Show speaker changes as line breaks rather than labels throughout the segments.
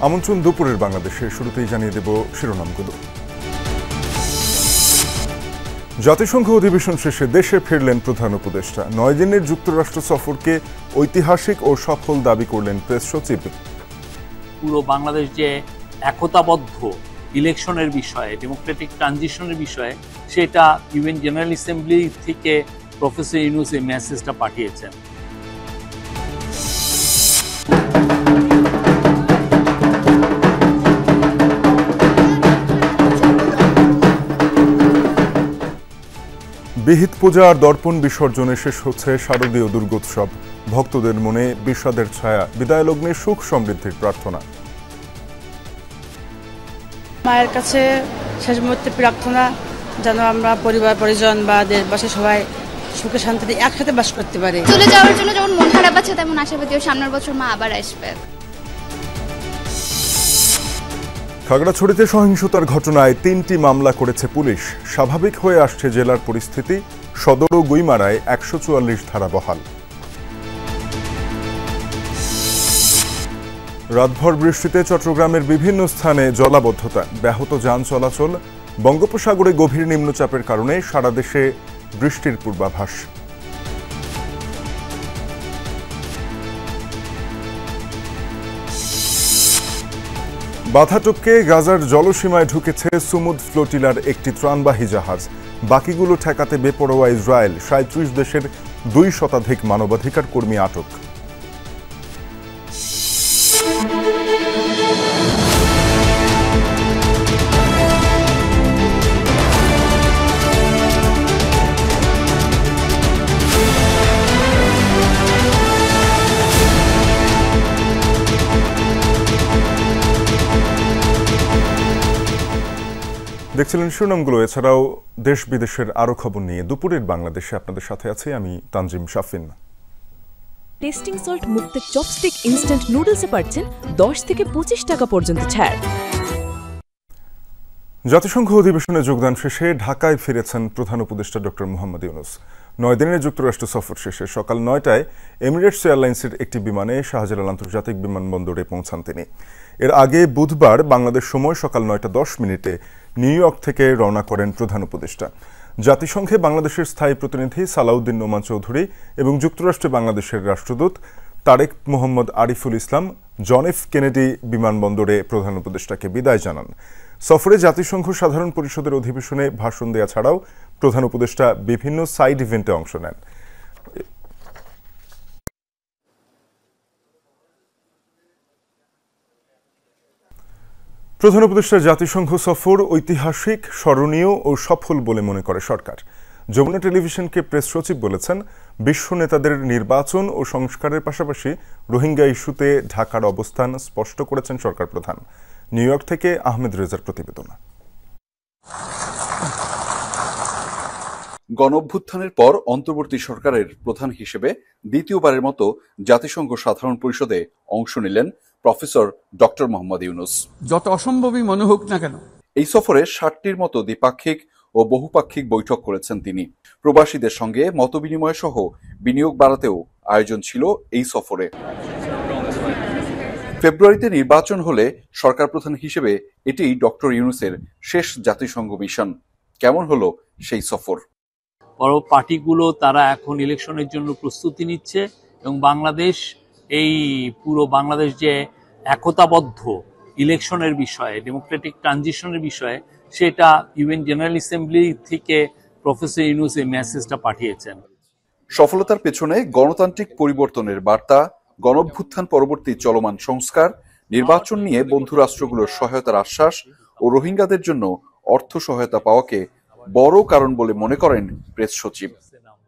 আমন্ত্রণ দুপুরের বাংলাদেশে। শুরুতেই জানিয়ে দেব শিরোনামগুলো। জাতিসংঘ অধিবেশন শেষে দেশে ফিরলেন প্রধান উপদেষ্টা। 9 দিনের যুক্তরাষ্ট্র সফরকে ঐতিহাসিক ও সফল দাবি করলেন প্রেস সচিব।
পুরো বাংলাদেশ যে একতাবদ্ধ ইলেকশনের বিষয়ে, ডেমোক্রেটিক ট্রানজিশনের বিষয়ে, সেটা ইউএন জেনারেল অ্যাসেম্বলি থেকে প্রফেসর ইউনূস এই মেসেজটা পাঠিয়েছেন।
বিহিত পূজা আর দর্পণ বিসর্জনে শেষ হচ্ছে শারদীয় দুর্গোৎসব। ভক্তদের মনে বিষাদের ছায়া, বিদায় লগ্নে সুখ সমৃদ্ধির প্রার্থনা।
মায়ের কাছে শেষ মুহূর্তে প্রার্থনা যেন আমরা পরিবার পরিজন বা দেশবাসী সবাই সুখে শান্তিতে একসাথে বাস করতে পারি।
চলে যাওয়ার জন্য যেমন মন খারাপ আছে, তেমন আশাবাদী সামনের বছর মা আবার আসবে।
খাগড়াছড়িতে সহিংসতার ঘটনায় 3টি মামলা করেছে পুলিশ। স্বাভাবিক হয়ে আসছে জেলার পরিস্থিতি। সদর ও গুইমারায় 144 ধারা বহাল। রাতভর বৃষ্টিতে চট্টগ্রামের বিভিন্ন স্থানে জলাবদ্ধতা, ব্যাহত যান চলাচল। বঙ্গোপসাগরে গভীর নিম্নচাপের কারণে সারা দেশে বৃষ্টির পূর্বাভাস। বাধা টপকে গাজার জলসীমায় ঢুকেছে সুমুদ ফ্লোটিলার একটি ত্রাণবাহী জাহাজ। বাকিগুলো ঠেকাতে বেপরোয়া ইসরায়েল। 37 দেশের 2 শতাধিক মানবাধিকার কর্মী আটক। দেখছিলেন শিরোনামগুলো। এছাড়াও দেশ বিদেশের আরো খবর নিয়ে দুপুরের বাংলাদেশে আপনাদের সাথে আছি আমি তানজিম শাফিন।
টেস্টিং সল্ট মুক্ত চপস্টিক ইনস্ট্যান্ট নুডলসে পাচ্ছেন 10 থেকে 25 টাকা পর্যন্ত ছাড়।
জাতিসংঘ অধিবেশনে যোগদান শেষে ঢাকায় ফিরেছেন প্রধান উপদেষ্টা ডক্টর মোহাম্মদ ইউনূস। 9 দিনের যুক্তরাষ্ট্র সফর শেষে সকাল 9টায় এমিরেটস এয়ারলাইন্সের একটি বিমানে শাহজালাল আন্তর্জাতিক বিমানবন্দরে পৌঁছান তিনি। এর আগে বুধবার বাংলাদেশ সময় সকাল 9:10 নিউ ইয়র্ক থেকে রওনা করেন প্রধান উপদেষ্টা। জাতিসংঘে বাংলাদেশের স্থায়ী প্রতিনিধি সালাউদ্দিন নোমান চৌধুরী এবং যুক্তরাষ্ট্রে বাংলাদেশের রাষ্ট্রদূত Tarique Mohammad Ariful Islam John F Kennedy বিমানবন্দরে প্রধান উপদেষ্টাকে বিদায় জানান। সফরে জাতিসংঘ সাধারণ পরিষদের অধিবেশনে ভাষণ দেওয়া ছাড়াও প্রধান উপদেষ্টা বিভিন্ন সাইড ইভেন্টে অংশ নেন। প্রধান উপদেষ্টার জাতিসংঘ সফর ঐতিহাসিক, স্মরণীয় ও সফল বলে মনে করে সরকার। যমুনা টেলিভিশনকে প্রেস সচিব বলেছেন, বিশ্ব নেতাদের নির্বাচন ও সংস্কারের পাশাপাশি রোহিঙ্গা ইস্যুতে ঢাকার অবস্থান স্পষ্ট করেছেন সরকার প্রধান। নিউ ইয়র্ক থেকে আহমেদ রেজার প্রতিবেদন।
গণঅভ্যুত্থানের পর অন্তর্বর্তী সরকারের প্রধান হিসেবে দ্বিতীয়বারের মতো জাতিসংঘ সাধারণ পরিষদে অংশ নিলেন প্রফেসর ডক্টর মোহাম্মদ ইউনূস।
যত অসম্ভবই মনে হোক না কেন,
এই সফরে 60টির মতো দ্বিপাক্ষিক ও বহুপাক্ষিক বৈঠক করেছেন তিনি। প্রবাসীদের সঙ্গে মতবিনিময় সহ বিনিয়োগ বাড়াতেও আয়োজন ছিল এই সফরে। ফেব্রুয়ারিতে নির্বাচন হলে সরকার প্রধান হিসেবে এটিই ডক্টর ইউনূসের শেষ জাতিসংঘ মিশন। কেমন হলো সেই সফর?
বড় পার্টিগুলো তারা এখন ইলেকশনের জন্য প্রস্তুতি নিচ্ছে এবং বাংলাদেশ, এই পুরো বাংলাদেশ যে একতাবদ্ধ ইলেকশনের বিষয়ে, ডেমোক্রেটিক ট্রানজিশনের বিষয়ে, সেটা ইউএন জেনারেল অ্যাসেম্বলি থেকে প্রফেসর ইউনূস এই মেসেজটা পাঠিয়েছেন।
সফলতার পেছনে গণতান্ত্রিক পরিবর্তনের বার্তা, গণঅভ্যুত্থান পরবর্তী চলমান সংস্কার, নির্বাচন নিয়ে বন্ধু রাষ্ট্রগুলোর সহায়তার আশ্বাস ও রোহিঙ্গাদের জন্য অর্থ সহায়তা পাওয়াকে বড় কারণ বলে মনে করেন প্রেস সচিব।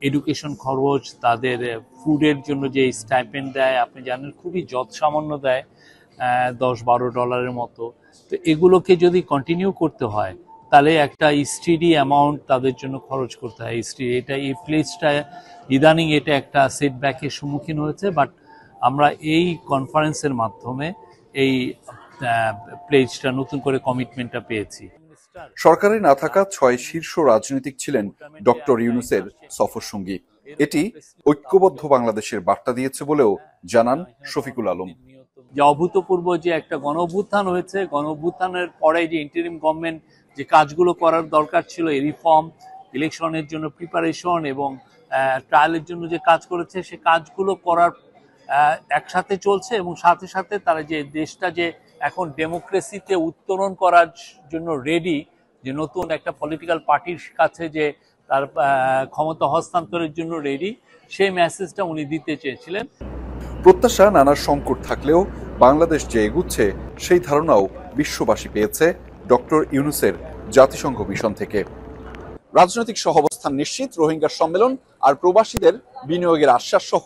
এডুকেশন খরচ, তাদের ফুডের জন্য যে স্টাইপেন্ড দেয়, আপনি জানেন খুবই যৎসামান্য দেয়, $10-12 মতো। তো এগুলোকে যদি কন্টিনিউ করতে হয় তাহলে একটা স্টেডি অ্যামাউন্ট তাদের জন্য খরচ করতে হয়। এটা এই প্লেসটা ইদানিং এটা একটা সেটব্যাকের সম্মুখীন হয়েছে, বাট আমরা এই কনফারেন্সের মাধ্যমে এই প্লেসটা নতুন করে কমিটমেন্টটা পেয়েছি।
সরকারে না থাকা 6 শীর্ষ রাজনীতিক ছিলেন ডক্টর ইউনূসের সফর সঙ্গী। এটি ঐক্যবদ্ধ বাংলাদেশের বার্তা দিয়েছে বলেও জানান শফিকুল আলম।
যে অভূতপূর্ব যে একটা গণ অভ্যুত্থান হয়েছে, গণ অভ্যুত্থানের পরে যে ইন্টারিম গভর্নমেন্ট যে কাজগুলো করার দরকার ছিল, এই রিফর্ম, ইলেকশনের জন্য প্রিপারেশন এবং ট্রায়ালের জন্য যে কাজ করেছে, সে কাজগুলো করার একসাথে চলছে এবং সাথে সাথে তারা যে দেশটা যে এখন ডেমোক্রেসিতে উত্তরণ করার জন্য রেডি, যে নতুন একটা পলিটিক্যাল পার্টির কাছে যে তার ক্ষমতা হস্তান্তরের জন্য রেডি, সেই মেসেজটা উনি দিতে চেয়েছিলেন।
প্রত্যাশা নানা সংকট থাকলেও বাংলাদেশ যে এগুচ্ছে সেই ধারণাও বিশ্ববাসী পেয়েছে ডক্টর ইউনূসের জাতিসংঘ মিশন থেকে। রাজনৈতিক সহাবস্থান নিশ্চিত, রোহিঙ্গা সম্মেলন আর প্রবাসীদের বিনিয়োগের আশ্বাস সহ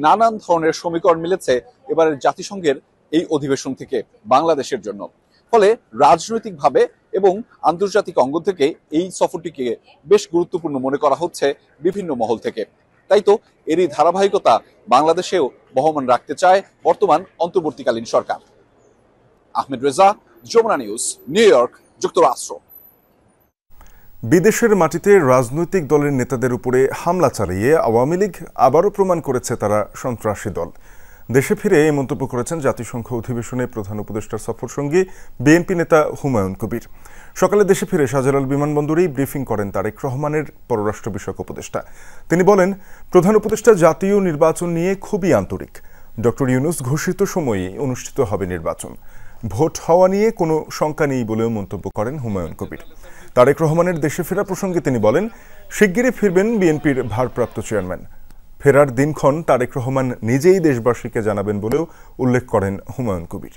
নানান ধরনের সমীকরণ মিলেছে এবারের জাতিসংঘের এই অধিবেশন থেকে বাংলাদেশের জন্য। ফলে রাজনৈতিকভাবে এবং আন্তর্জাতিক অঙ্গন থেকে এই সফরটিকে বেশ গুরুত্বপূর্ণ মনে করা হচ্ছে বিভিন্ন মহল থেকে। তাই তো এরই ধারাবাহিকতা বাংলাদেশেও বহমান রাখতে চায় বর্তমান অন্তর্বর্তীকালীন সরকার। Ahmed Reza, Jamuna news, New York, যুক্তরাষ্ট্র।
বিদেশের মাটিতে রাজনৈতিক দলের নেতাদের উপরে হামলা চালিয়ে আওয়ামী লীগ আবারও প্রমাণ করেছে তারা সন্ত্রাসী দল। দেশে ফিরে এই মন্তব্য করেছেন জাতিসংঘ অধিবেশনে প্রধান উপদেষ্টার সফরসঙ্গী বিএনপি নেতা হুমায়ুন কবির। সকালে দেশে ফিরে শাহজালাল বিমানবন্দরেই ব্রিফিং করেন তারেক রহমানের পররাষ্ট্র বিষয়ক উপদেষ্টা। তিনি বলেন, প্রধান উপদেষ্টা জাতীয় নির্বাচন নিয়ে খুবই আন্তরিক। ডক্টর ইউনূস ঘোষিত সময়েই অনুষ্ঠিত হবে নির্বাচন, ভোট হওয়া নিয়ে কোনো শঙ্কা নেই বলেও মন্তব্য করেন হুমায়ুন কবির। তারেক রহমানের দেশে ফেরা প্রসঙ্গে তিনি বলেন, শিগগিরই ফিরবেন বিএনপির ভারপ্রাপ্ত চেয়ারম্যান। ফেরার দিনক্ষণ তারেক রহমান নিজেই দেশবাসীকে জানাবেন বলেও উল্লেখ করেন হুমায়ুন কবির।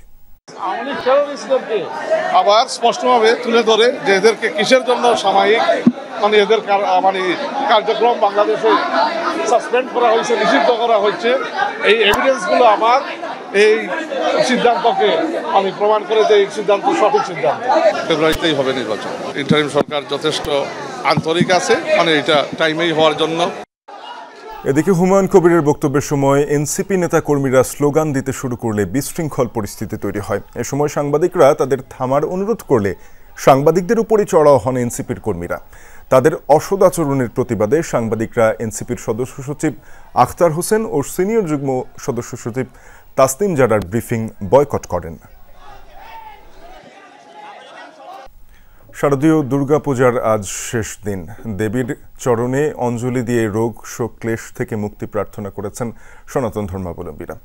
আবার স্পষ্টভাবে তুলে ধরে যে এদেরকে কিসের জন্য সাময়িক এদের কার্যক্রম বাংলাদেশে সাসপেন্ড করা হয়েছে, নিষিদ্ধ করা হয়েছে, এই এভিডেন্সগুলো আবার এই সিদ্ধান্তকে প্রমাণ করে যে এই সিদ্ধান্ত সঠিক সিদ্ধান্ত। ফেব্রুয়ারিতেই হবে নির্বাচন। ইন্টারিম সরকার যথেষ্ট আন্তরিক আছে, এটা টাইমেই হওয়ার জন্য।
এদিকে হুমায়ুন কবিরের বক্তব্যের সময় এনসিপি নেতা কর্মীরা স্লোগান দিতে শুরু করলে বিশৃঙ্খল পরিস্থিতি তৈরি হয়। এ সময় সাংবাদিকরা তাদের থামার অনুরোধ করলে সাংবাদিকদের উপরই চড়াও হন এনসিপির কর্মীরা। তাদের অসদাচরণের প্রতিবাদে সাংবাদিকরা এনসিপির সদস্য সচিব আখতার হোসেন ও সিনিয়র যুগ্ম সদস্য সচিব তাসনিম জারার ব্রিফিং বয়কট করেন। শারদীয় দুর্গাপূজার আজ শেষ দিন। দেবীর চরণে অঞ্জলি দিয়ে রোগ শোক ক্লেশ থেকে মুক্তি প্রার্থনা করেছেন সনাতন ধর্মাবলম্বীরা।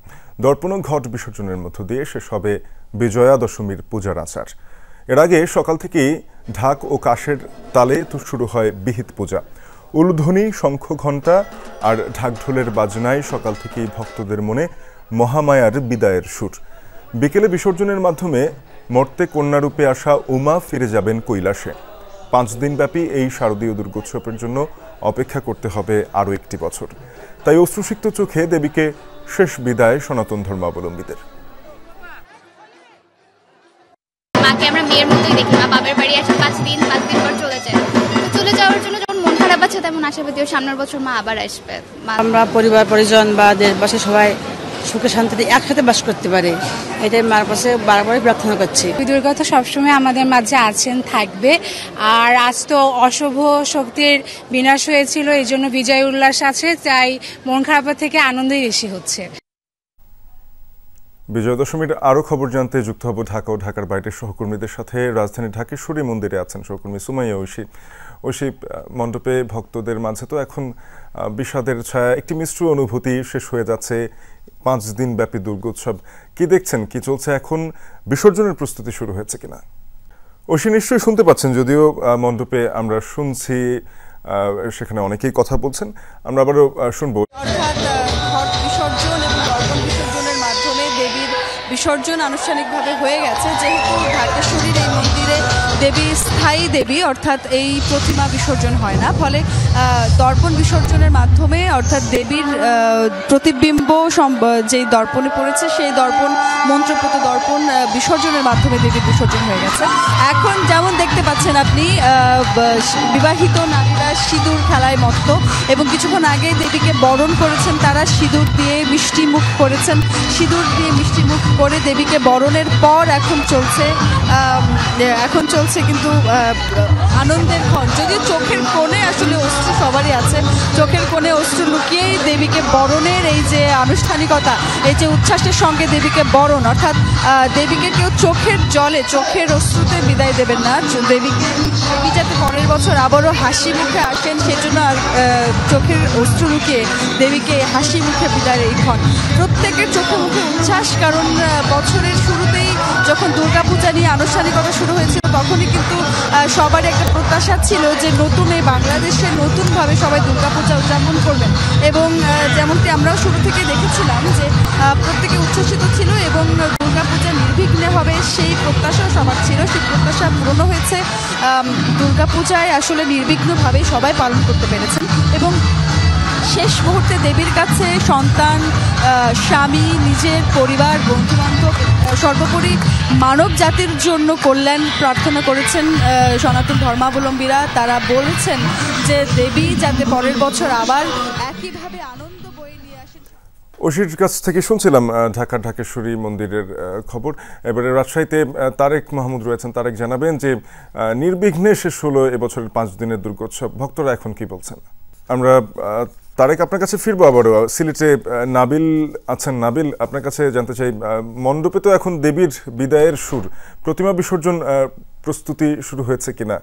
দর্পণ ঘট বিসর্জনের মধ্য দিয়ে শেষ হবে বিজয়া দশমীর পূজার আচার। এর আগে সকাল থেকেই ঢাক ও কাশের তালে শুরু হয় বিহিত পূজা। উলুধ্বনি, শঙ্খ, ঘণ্টা আর ঢাকঢোলের বাজনায় সকাল থেকেই ভক্তদের মনে মহামায়ার বিদায়ের সুর। বিকেলে বিসর্জনের মাধ্যমে মর্তে কন্যারূপে আসা উমা ফিরে যাবেন কৈলাসে। 5 দিনব্যাপী এই শারদীয় দুর্গোৎসবের জন্য অপেক্ষা করতে হবে আরও একটি বছর। তাই অশ্রুসিক্ত চোখে দেবীকে শেষ বিদায় সনাতন ধর্মাবলম্বীদের।
মাকে আমরা মেয়ের মতোই দেখি। মা বাবার বাড়ি আসে 5 দিন পর চলে যায়। চলে যাওয়ার জন্য যেমন মন খারাপ আছে, তেমন আশাবাদীও সামনের বছর মা আবার আসবে।
আমরা পরিবার পরিজন বা দেশবাসী সবাই সুখে শান্তিতে একসাথে বাস করতে পারে, এটাই মার কাছে বারবারই প্রার্থনা করছি।
দুর্গা তো সবসময় আমাদের মাঝে আছেন, থাকবে। আর আজ তো অশুভ শক্তির বিনাশ হয়েছিল, এই জন্য বিজয় উল্লাস আছে, তাই মন খারাপের থেকে আনন্দই বেশি হচ্ছে।
বিজয়া দশমীর আরও খবর জানতে যুক্ত হব ঢাকা ও ঢাকার বাইরের সহকর্মীদের সাথে। রাজধানীর ঢাকেশ্বরী মন্দিরে আছেন সহকর্মী সুমাইয়া ঐশী। ঐশী, মণ্ডপে ভক্তদের মাঝে তো এখন বিষাদের ছায়া, একটি মিশ্র অনুভূতি শেষ হয়ে যাচ্ছে 5 দিন ব্যাপী দুর্গোৎসব। কি দেখছেন, কি চলছে এখন? বিসর্জনের প্রস্তুতি শুরু হয়েছে কিনা? ঐশী নিশ্চয়ই শুনতে পাচ্ছেন, যদিও মণ্ডপে আমরা শুনছি সেখানে অনেকেই কথা বলছেন, আমরা আবারও শুনবো।
অর্থাৎ ঘট বিসর্জন এবং দর্পণ বিসর্জনের মাধ্যমে দেবীর বিসর্জন আনুষ্ঠানিকভাবে হয়ে গেছে। যেহেতু ঢাকেশ্বরীর এই মন্দিরে দেবী স্থায়ী দেবী, অর্থাৎ এই প্রতিমা বিসর্জন হয় না, ফলে দর্পণ বিসর্জনের মাধ্যমে অর্থাৎ দেবীর প্রতিবিম্ব যেই দর্পণে পড়েছে সেই দর্পণ মন্ত্রপুত দর্পণ বিসর্জনের মাধ্যমে দেবীর বিসর্জন হয়ে গেছে। এখন যেমন দেখতে পাচ্ছেন আপনি, বিবাহিত নারীরা সিঁদুর খেলায় মত্ত এবং কিছুক্ষণ আগে দেবীকে বরণ করেছেন তারা, সিঁদুর দিয়ে মিষ্টি মুখ করেছেন। সিঁদুর দিয়ে মিষ্টি মুখ করে দেবীকে বরণের পর এখন চলছে রয়েছে কিন্তু আনন্দের ক্ষণ। যদিও চোখের কোণে আসলে অশ্রু সবারই আছে, চোখের কোণে অশ্রু লুকিয়েই দেবীকে বরণের এই যে আনুষ্ঠানিকতা, এই যে উচ্ছ্বাসের সঙ্গে দেবীকে বরণ, অর্থাৎ দেবীকে কেউ চোখের জলে, চোখের অশ্রুতে বিদায় দেবেন না। দেবী যাতে পরের বছর আবারও হাসি মুখে আসেন, সেজন্য চোখের অশ্রু লুকিয়ে দেবীকে হাসি মুখে বিদায়ের এই ক্ষণ। প্রত্যেকের চোখে মুখে উচ্ছ্বাস, কারণ বছরের শুরুতেই যখন দুর্গাপূজা নিয়ে আনুষ্ঠানিকতা শুরু হয়েছিল তখনই কিন্তু সবারই একটা প্রত্যাশা ছিল যে নতুন এই বাংলাদেশে নতুনভাবে সবাই দুর্গাপূজা উদযাপন করবেন, এবং যেমনটি আমরাও শুরু থেকে দেখেছিলাম যে প্রত্যেকে উচ্ছ্বসিত ছিল এবং দুর্গাপূজা নির্বিঘ্নে হবে সেই প্রত্যাশাও সবার ছিল। সেই প্রত্যাশা পূরণ হয়েছে। দুর্গাপূজায় আসলে নির্বিঘ্নভাবেই সবাই পালন করতে পেরেছেন এবং শেষ মুহূর্তে দেবীর কাছে সন্তান, স্বামী, নিজের পরিবার, বন্ধুবান্ধব, সর্বোপরি মানব জাতির জন্য কল্যাণ প্রার্থনা করেছেন সনাতন ধর্মাবলম্বীরা। তারা বলেছেন যে দেবী যাতে পরের বছর আবার একইভাবে আনন্দ বয়ে নিয়ে আসেন।
ঐশীর কাছ থেকে শুনছিলাম ঢাকার ঢাকেশ্বরী মন্দিরের খবর। এবারে রাজশাহীতে তারেক মাহমুদ রয়েছেন। তারেক জানাবেন যে নির্বিঘ্নে শেষ হলো এবছরের 5 দিনের দুর্গোৎসব। ভক্তরা এখন কি বলছেন? আমরা তারেক আপনার কাছে ফিরবো আবারও। সিলেটে নাবিল আছেন। নাবিল, আপনার কাছে জানতে চাই, মণ্ডপে তো এখন দেবীর বিদায়ের সুর, প্রতিমা বিসর্জন প্রস্তুতি শুরু হয়েছে কিনা?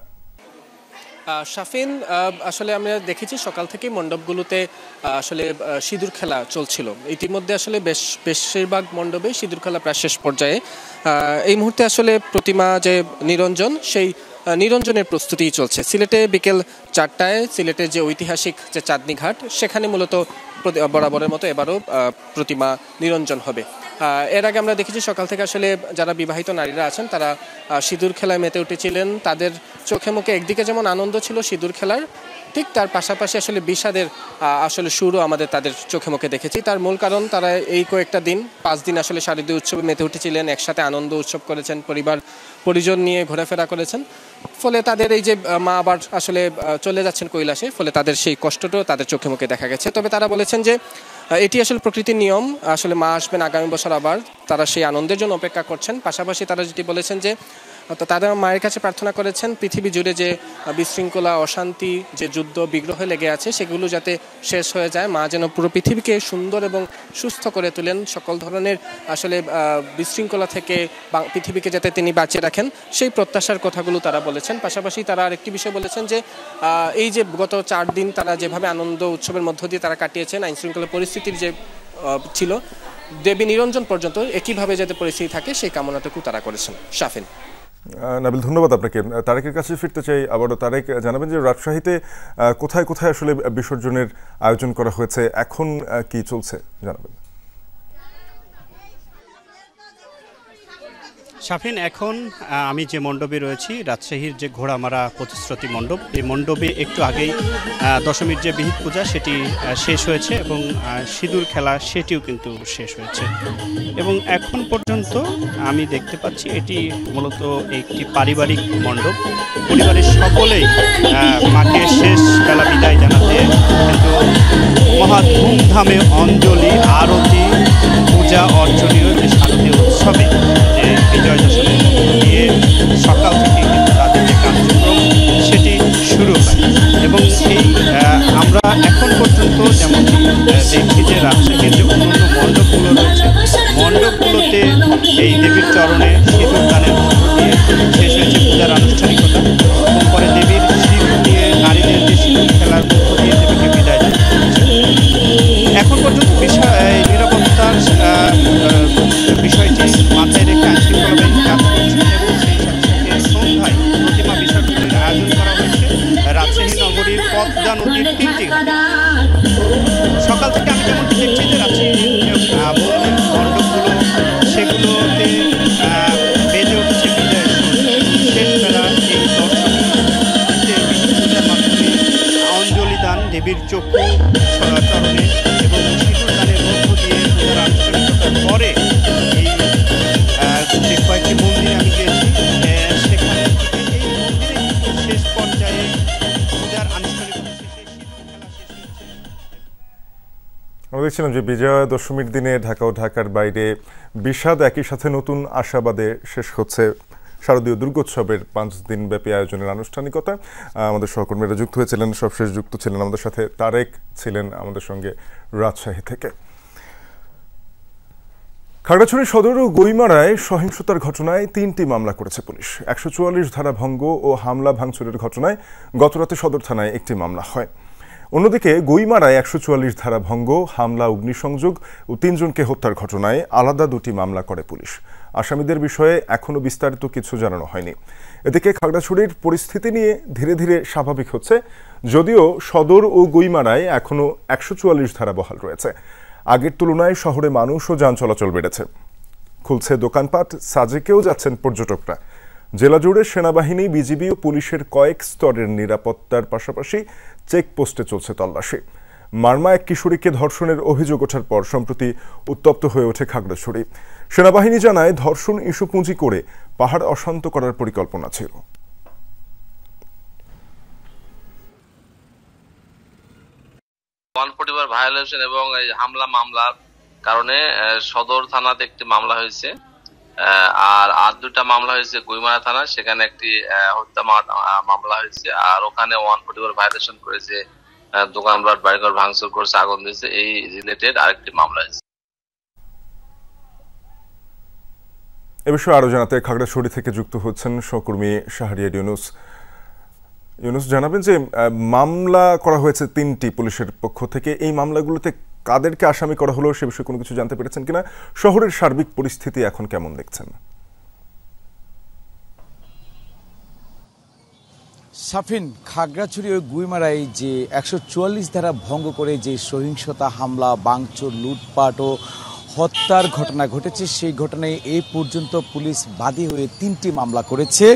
শাফিন, আসলে আমরা দেখেছি সকাল থেকে মণ্ডপগুলোতে আসলে সিঁদুর খেলা চলছিল। ইতিমধ্যে আসলে বেশিরভাগ মণ্ডপে সিঁদুর খেলা প্রায় শেষ পর্যায়ে। এই মুহূর্তে আসলে প্রতিমা যে নিরঞ্জন, সেই নিরঞ্জনের প্রস্তুতি চলছে। সিলেটে বিকেল 4টায় সিলেটের যে ঐতিহাসিক যে চাঁদনী ঘাট, সেখানে মূলত বরাবরের মতো এবারও প্রতিমা নিরঞ্জন হবে। এর আগে আমরা দেখেছি সকাল থেকে আসলে যারা বিবাহিত নারীরা আছেন তারা সিঁদুর খেলায় মেতে উঠেছিলেন। তাদের চোখে মুখে একদিকে যেমন আনন্দ ছিল সিঁদুর খেলার, ঠিক তার পাশাপাশি আসলে বিষাদের আসলে সুরও আমাদের তাদের চোখে মুখে দেখেছি। তার মূল কারণ তারা এই কয়েকটা দিন, 5 দিন আসলে শারদীয় উৎসবে মেতে উঠেছিলেন, একসাথে আনন্দ উৎসব করেছেন, পরিবার পরিজন নিয়ে ঘোরাফেরা করেছেন। ফলে তাদের এই যে মা আবার আসলে চলে যাচ্ছেন কৈলাসে, ফলে তাদের সেই কষ্টটাও তাদের চোখে মুখে দেখা গেছে। তবে তারা বলেছেন যে এটি আসলে প্রকৃতির নিয়ম, আসলে মা আসবেন আগামী বছর আবার, তারা সেই আনন্দের জন্য অপেক্ষা করছেন। পাশাপাশি তারা যেটি বলেছেন যে তাদের মায়ের কাছে প্রার্থনা করেছেন পৃথিবী জুড়ে যে বিশৃঙ্খলা, অশান্তি, যে যুদ্ধ বিগ্রহ লেগে আছে সেগুলো যাতে শেষ হয়ে যায়, মা যেন পুরো পৃথিবীকে সুন্দর এবং সুস্থ করে তোলেন, সকল ধরনের আসলে বিশৃঙ্খলা থেকে পৃথিবীকে যাতে তিনি বাঁচিয়ে রাখেন, সেই প্রত্যাশার কথাগুলো তারা বলেছেন। পাশাপাশি তারা আরেকটি বিষয় বলেছেন যে এই যে গত 4 দিন তারা যেভাবে আনন্দ উৎসবের মধ্য দিয়ে তারা কাটিয়েছেন, আইন শৃঙ্খলা পরিস্থিতির যে ছিল, দেবী নিরঞ্জন পর্যন্ত একইভাবে যাতে পরিস্থিতি থাকে সেই কামনাটুকু তারা করেছেন। শাফিন।
নাবিল, ধন্যবাদ আপনাকে। তারেকের কাছে ফিরতে চাই আবারও। তারেক, জানাবেন যে রাজশাহীতে কোথায় কোথায় আসলে বিসর্জনের আয়োজন করা হয়েছে, এখন কি চলছে জানাবেন।
শাফিন, এখন আমি যে মণ্ডপে রয়েছি, রাজশাহীর যে ঘোড়ামারা প্রতিশ্রুতি মণ্ডপ, এই মণ্ডপে একটু আগেই দশমীর যে বিহিত পূজা সেটি শেষ হয়েছে এবং সিঁদুর খেলা সেটিও কিন্তু শেষ হয়েছে। এবং এখন পর্যন্ত আমি দেখতে পাচ্ছি এটি মূলত একটি পারিবারিক মণ্ডপ। পরিবারের সকলেই মাকে শেষ বেলা বিদায় জানাতে কিন্তু মহা ধুমধামে অঞ্জলি, আরতি, পূজা অর্চনীয় যে শারদীয় উৎসবে যে বিজয় দশমী দিয়ে সকাল থেকে কিন্তু তাদের যে কার্যক্রম সেটি শুরু হয়। এবং এই আমরা এখন পর্যন্ত যেমন দেখছি যে রাজশাহীর যে অন্যান্য মণ্ডপগুলো রয়েছে, মণ্ডপগুলোতে এই দেবীর চরণে সিঁদুর দানের মধ্য দিয়ে শেষ হয়েছে পূজার আনুষ্ঠানিকতা এবং পরে দেবীর সিঁদুর দিয়ে নারীদের যে সিঁদুর খেলার মধ্য দিয়ে দেবীকে বিদায় দেওয়া হচ্ছে। এখন পর্যন্ত নিরাপত্তার বিষয়টি মাথায় রেখে আইনশৃঙ্খলা বাহিনী কাজ করছে এবং সেই সাথে সাথে সন্ধ্যায় প্রতিমা বিসর্জনের আয়োজন করা হয়েছে রাজশাহী নগরীর পদ্মা নদীর 3টি ঘাটে। সকাল থেকে আমি যেমনটি দেখছি যে রাজশাহীর মন্দির মণ্ডপগুলো সেগুলোতে বেজে উঠেছে বিজয়ের শেষ বেলা এই দর্শনীতে পূজার মাধ্যমে অঞ্জলি দান, দেবীর চক্ষু চরণে এবং সিঁদুর দানের মধ্য দিয়ে পূজার আনুষ্ঠানিকতার পরে এই যে কয়েকটি মন্দিরে আমি গিয়েছি সেখানে এই মন্দিরে শেষ পর্যায়ে পূজার আনুষ্ঠানিকতা শেষে সিঁদুর খেলা শেষ হচ্ছে।
আমরা দেখছিলাম যে বিজয়া দশমীর দিনে ঢাকা ও ঢাকার বাইরে বিষাদ একই সাথে নতুন আশাবাদে শেষ হচ্ছে শারদীয় দুর্গোৎসবের 5 দিন ব্যাপী আয়োজনের আনুষ্ঠানিকতা। আমাদের সহকর্মীরা যুক্ত হয়েছিলেন, সবশেষ যুক্ত ছিলেন আমাদের সাথে তারেক ছিলেন আমাদের সঙ্গে রাজশাহী থেকে। খাগড়াছড়ি সদর ও গইমারায় সহিংসতার ঘটনায় 3টি মামলা করেছে পুলিশ। 144 ধারা ভঙ্গ ও হামলা ভাঙচুরের ঘটনায় গতরাতে সদর থানায় একটি মামলা হয়। অন্যদিকে গইমারায় 144 ধারা ভঙ্গ, হামলা, অগ্নিসংযোগ ও 3 জনকে হত্যার ঘটনায় আলাদা 2টি মামলা করে পুলিশ। আসামিদের বিষয়ে এখনও বিস্তারিত কিছু জানানো হয়নি। এদিকে খাগড়াছড়ির পরিস্থিতি নিয়ে ধীরে ধীরে স্বাভাবিক হচ্ছে, যদিও সদর ও গইমারায় এখনও 144 ধারা বহাল রয়েছে। আগের তুলনায় শহরে মানুষ ও যান চলাচল বেড়েছে, খুলছে দোকানপাট, সাজেকেও যাচ্ছেন পর্যটকরা। জেলা জুড়ে সেনাবাহিনী, বিজিবি ও পুলিশের কয়েক স্তরের নিরাপত্তার পাশাপাশি চেকপোস্টে চলছে তল্লাশি। মারমা এক কিশোরীকে ধর্ষণের অভিযোগ ওঠার পর সম্প্রতি উত্তপ্ত হয়ে ওঠে খাগড়াছড়ি। সেনাবাহিনী জানায় ধর্ষণ ইস্যু পুঁজি করে পাহাড় অশান্ত করার পরিকল্পনা ছিল।
পরিবার ভায়োলেশন এবং হামলা মামলার কারণে সদর থানাতে একটি মামলা হয়েছে, আর 2টা মামলা হয়েছে গইমারা থানা, সেখানে একটি হত্যা মামলা হয়েছে, আর ওখানে পরিবার ভায়োলেশন করেছে, দোকানপাট বাড়িঘর ভাঙচুর করেছে, আগুন দিয়েছে, এই রিলেটেড আরেকটি মামলা হয়েছে।
এ বিষয়ে আরো জানাতে খাগড়াছড়ি থেকে যুক্ত হচ্ছেন সহকর্মী শাহরিয়ার ইউনুস। ইউনুস, জানাবেন যে মামলা করা হয়েছে 3টি পুলিশের পক্ষ থেকে, এই মামলাগুলোতে কাদেরকে আসামি করা হলো সে বিষয়ে কোনো কিছু জানতে পেরেছেন কিনা? শহরের সার্বিক পরিস্থিতি এখন কেমন দেখছেন?
সাফিন, খাগড়াছড়ি ও গুইমারায় যে 144 ধারা ভঙ্গ করে যে সহিংসতা, হামলা, ভাঙচুর, লুটপাট ও হত্যার ঘটনা ঘটেছে, সেই ঘটনায় এই পর্যন্ত পুলিশ বাদী হয়ে 3টি মামলা করেছে।